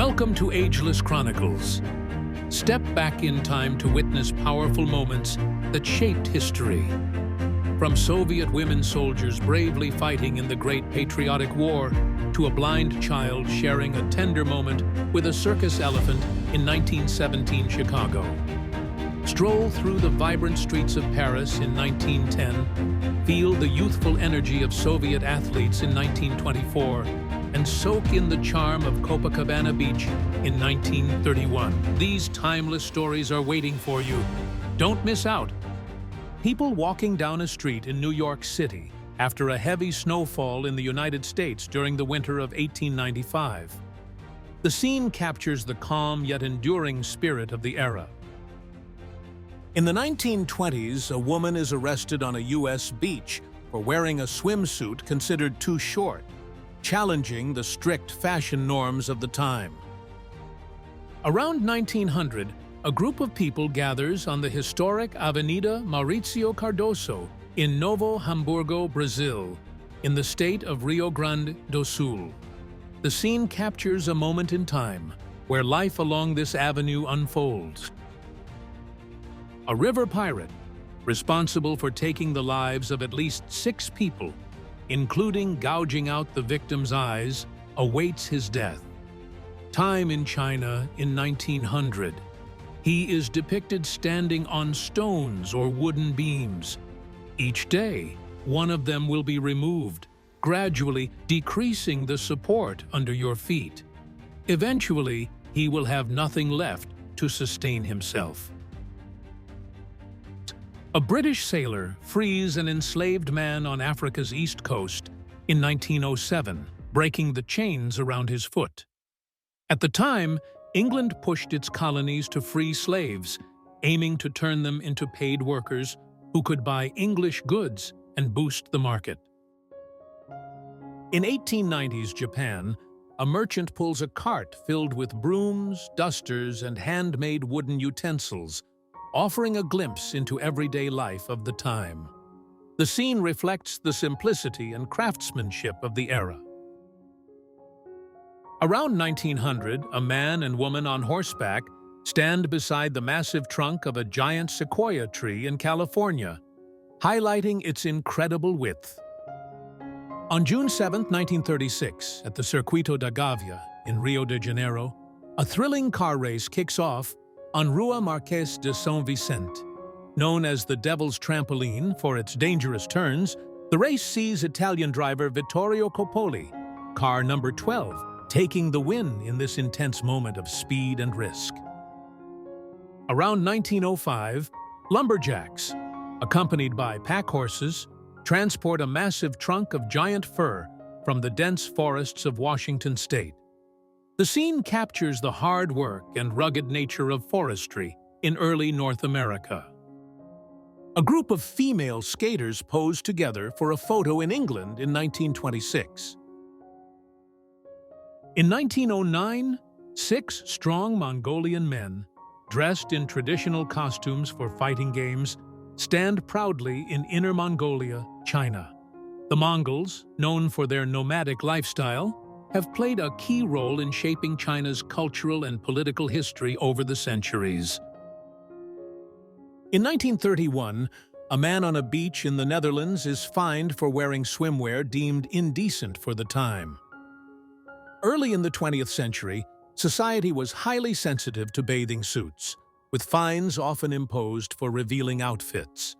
Welcome to Ageless Chronicles. Step back in time to witness powerful moments that shaped history. From Soviet women soldiers bravely fighting in the Great Patriotic War to a blind child sharing a tender moment with a circus elephant in 1917 Chicago. Stroll through the vibrant streets of Paris in 1910, feel the youthful energy of Soviet athletes in 1924, and soak in the charm of Copacabana Beach in 1931. These timeless stories are waiting for you. Don't miss out. People walking down a street in New York City after a heavy snowfall in the United States during the winter of 1895. The scene captures the calm yet enduring spirit of the era. In the 1920s, a woman is arrested on a U.S. beach for wearing a swimsuit considered too short, challenging the strict fashion norms of the time. Around 1900, a group of people gathers on the historic Avenida Mauricio Cardoso in Novo Hamburgo, Brazil, in the state of Rio Grande do Sul. The scene captures a moment in time where life along this avenue unfolds. A river pirate, responsible for taking the lives of at least 6 people, including gouging out the victim's eyes, awaits his death. Time in China in 1900. He is depicted standing on stones or wooden beams. Each day, one of them will be removed, gradually decreasing the support under your feet. Eventually, he will have nothing left to sustain himself. A British sailor frees an enslaved man on Africa's east coast in 1907, breaking the chains around his foot. At the time, England pushed its colonies to free slaves, aiming to turn them into paid workers who could buy English goods and boost the market. In 1890s Japan, a merchant pulls a cart filled with brooms, dusters, and handmade wooden utensils, offering a glimpse into everyday life of the time. The scene reflects the simplicity and craftsmanship of the era. Around 1900, a man and woman on horseback stand beside the massive trunk of a giant sequoia tree in California, highlighting its incredible width. On June 7, 1936, at the Circuito da Gávea in Rio de Janeiro, a thrilling car race kicks off on Rua Marques de São Vicente. Known as the Devil's Trampoline for its dangerous turns, the race sees Italian driver Vittorio Coppoli, car number 12, taking the win in this intense moment of speed and risk. Around 1905, lumberjacks, accompanied by pack horses, transport a massive trunk of giant fir from the dense forests of Washington state. The scene captures the hard work and rugged nature of forestry in early North America. A group of female skaters pose together for a photo in England in 1926. In 1909, 6 strong Mongolian men, dressed in traditional costumes for fighting games, stand proudly in Inner Mongolia, China. The Mongols, known for their nomadic lifestyle, have played a key role in shaping China's cultural and political history over the centuries. In 1931, a man on a beach in the Netherlands is fined for wearing swimwear deemed indecent for the time. Early in the 20th century, society was highly sensitive to bathing suits, with fines often imposed for revealing outfits.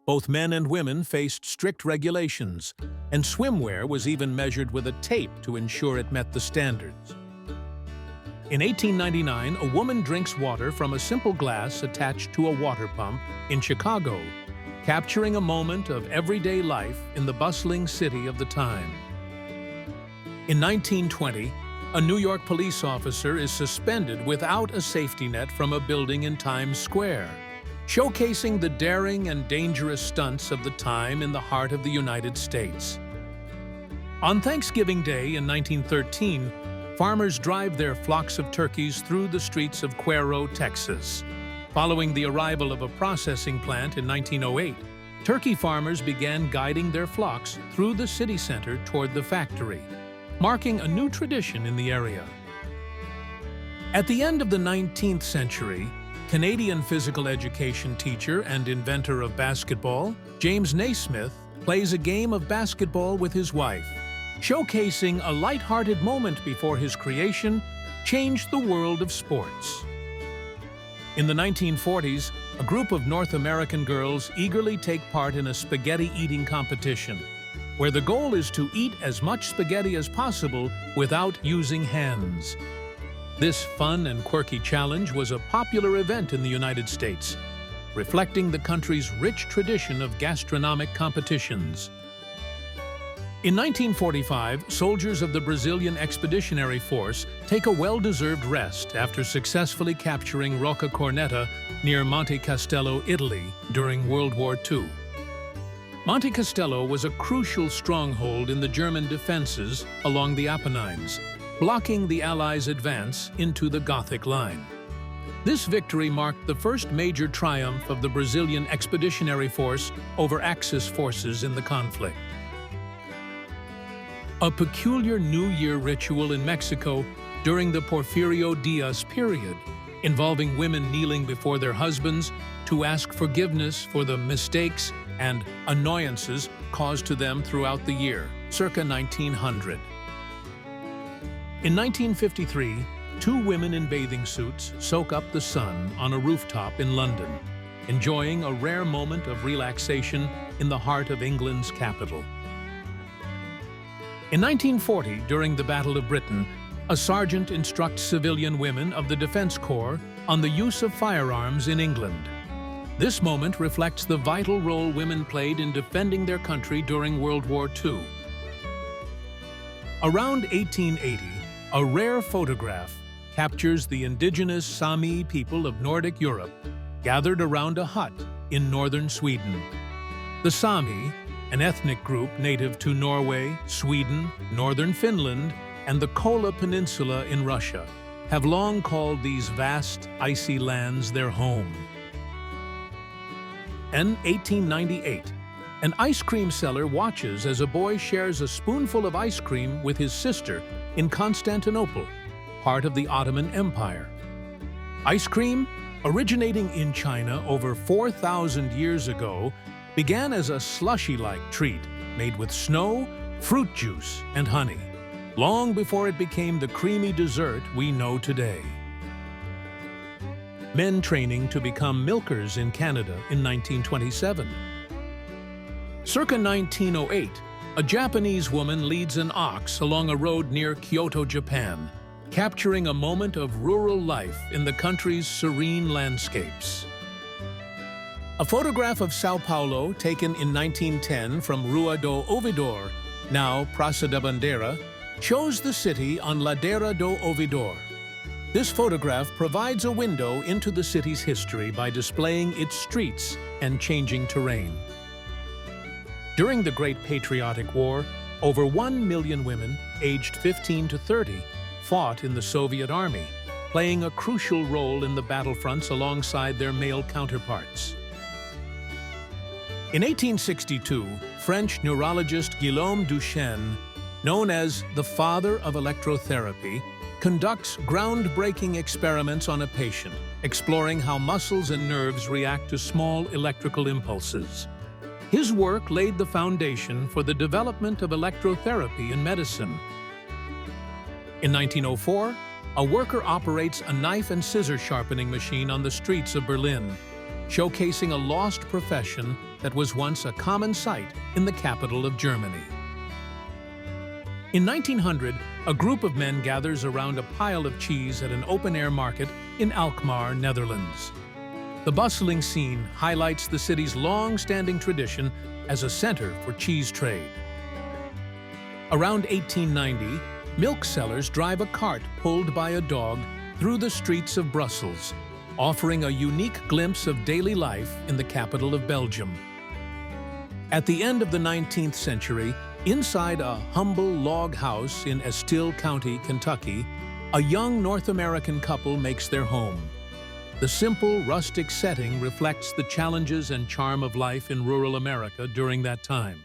Both men and women faced strict regulations, and swimwear was even measured with a tape to ensure it met the standards. In 1899, a woman drinks water from a simple glass attached to a water pump in Chicago, capturing a moment of everyday life in the bustling city of the time. In 1920, a New York police officer is suspended without a safety net from a building in Times Square, showcasing the daring and dangerous stunts of the time in the heart of the United States. On Thanksgiving Day in 1913, farmers drive their flocks of turkeys through the streets of Cuero, Texas. Following the arrival of a processing plant in 1908, turkey farmers began guiding their flocks through the city center toward the factory, marking a new tradition in the area. At the end of the 19th century, Canadian physical education teacher and inventor of basketball, James Naismith, plays a game of basketball with his wife, showcasing a light-hearted moment before his creation changed the world of sports. In the 1940s, a group of North American girls eagerly take part in a spaghetti eating competition, where the goal is to eat as much spaghetti as possible without using hands. This fun and quirky challenge was a popular event in the United States, reflecting the country's rich tradition of gastronomic competitions. In 1945, soldiers of the Brazilian Expeditionary Force take a well-deserved rest after successfully capturing Rocca Cornetta near Monte Castello, Italy, during World War II. Monte Castello was a crucial stronghold in the German defenses along the Apennines, blocking the Allies' advance into the Gothic Line. This victory marked the first major triumph of the Brazilian Expeditionary Force over Axis forces in the conflict. A peculiar New Year ritual in Mexico during the Porfirio Diaz period, involving women kneeling before their husbands to ask forgiveness for the mistakes and annoyances caused to them throughout the year, circa 1900. In 1953, two women in bathing suits soak up the sun on a rooftop in London, enjoying a rare moment of relaxation in the heart of England's capital. In 1940, during the Battle of Britain, a sergeant instructs civilian women of the Defence Corps on the use of firearms in England. This moment reflects the vital role women played in defending their country during World War II. Around 1880, a rare photograph captures the indigenous Sami people of Nordic Europe gathered around a hut in northern Sweden. The Sami, an ethnic group native to Norway, Sweden, northern Finland, and the Kola Peninsula in Russia, have long called these vast, icy lands their home. In 1898, an ice cream seller watches as a boy shares a spoonful of ice cream with his sister in Constantinople, part of the Ottoman Empire. Ice cream, originating in China over 4,000 years ago, began as a slushy-like treat made with snow, fruit juice, and honey, long before it became the creamy dessert we know today. Men training to become milkers in Canada in 1927. Circa 1908, a Japanese woman leads an ox along a road near Kyoto, Japan, capturing a moment of rural life in the country's serene landscapes. A photograph of Sao Paulo taken in 1910 from Rua do Ouvidor, now Praça da Bandeira, shows the city on Ladeira do Ouvidor. This photograph provides a window into the city's history by displaying its streets and changing terrain. During the Great Patriotic War, over 1 million women, aged 15 to 30, fought in the Soviet Army, playing a crucial role in the battlefronts alongside their male counterparts. In 1862, French neurologist Guillaume Duchenne, known as the father of electrotherapy, conducts groundbreaking experiments on a patient, exploring how muscles and nerves react to small electrical impulses. His work laid the foundation for the development of electrotherapy in medicine. In 1904, a worker operates a knife and scissor sharpening machine on the streets of Berlin, showcasing a lost profession that was once a common sight in the capital of Germany. In 1900, a group of men gathers around a pile of cheese at an open-air market in Alkmaar, Netherlands. The bustling scene highlights the city's long-standing tradition as a center for cheese trade. Around 1890, milk sellers drive a cart pulled by a dog through the streets of Brussels, offering a unique glimpse of daily life in the capital of Belgium. At the end of the 19th century, inside a humble log house in Estill County, Kentucky, a young North American couple makes their home. The simple, rustic setting reflects the challenges and charm of life in rural America during that time.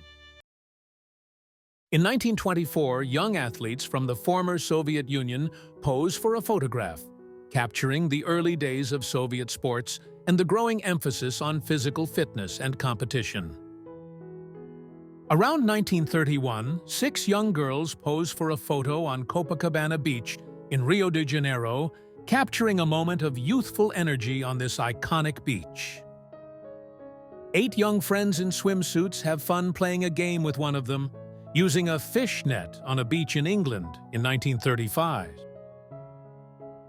In 1924, young athletes from the former Soviet Union pose for a photograph. capturing the early days of Soviet sports and the growing emphasis on physical fitness and competition. Around 1931, 6 young girls pose for a photo on Copacabana Beach in Rio de Janeiro, capturing a moment of youthful energy on this iconic beach. 8 young friends in swimsuits have fun playing a game with one of them, using a fish net on a beach in England in 1935.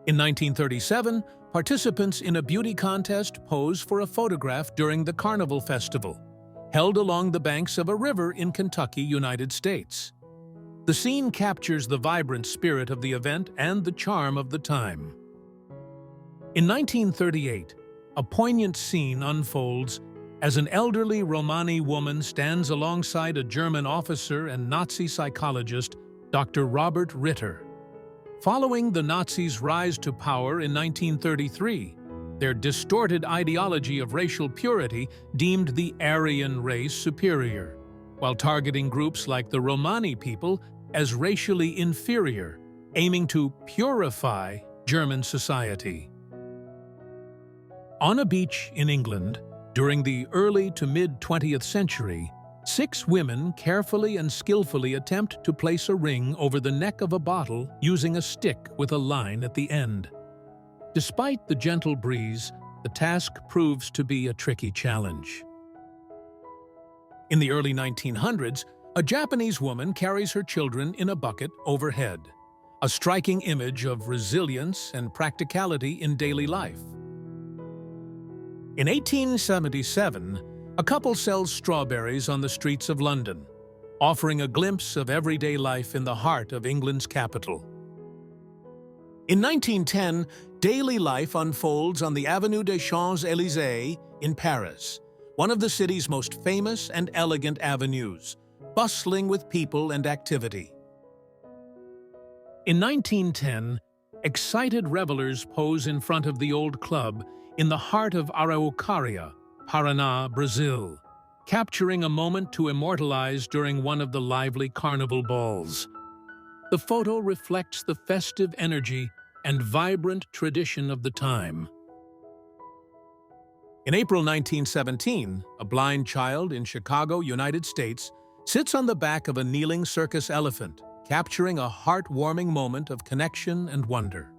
In 1937, participants in a beauty contest pose for a photograph during the Carnival Festival, held along the banks of a river in Kentucky, United States. The scene captures the vibrant spirit of the event and the charm of the time. In 1938, a poignant scene unfolds as an elderly Romani woman stands alongside a German officer and Nazi psychologist, Dr. Robert Ritter. Following the Nazis' rise to power in 1933, their distorted ideology of racial purity deemed the Aryan race superior, while targeting groups like the Romani people as racially inferior, aiming to purify German society. On a beach in England, during the early to mid-20th century, 6 women carefully and skillfully attempt to place a ring over the neck of a bottle using a stick with a line at the end. Despite the gentle breeze, the task proves to be a tricky challenge. In the early 1900s, a Japanese woman carries her children in a bucket overhead, a striking image of resilience and practicality in daily life. In 1877, a couple sells strawberries on the streets of London, offering a glimpse of everyday life in the heart of England's capital. In 1910, daily life unfolds on the Avenue des Champs-Élysées in Paris, one of the city's most famous and elegant avenues, bustling with people and activity. In 1910, excited revelers pose in front of the old club in the heart of Araucaria, Paraná, Brazil, capturing a moment to immortalize during one of the lively carnival balls. The photo reflects the festive energy and vibrant tradition of the time. In April 1917, a blind child in Chicago, United States, sits on the back of a kneeling circus elephant, capturing a heartwarming moment of connection and wonder.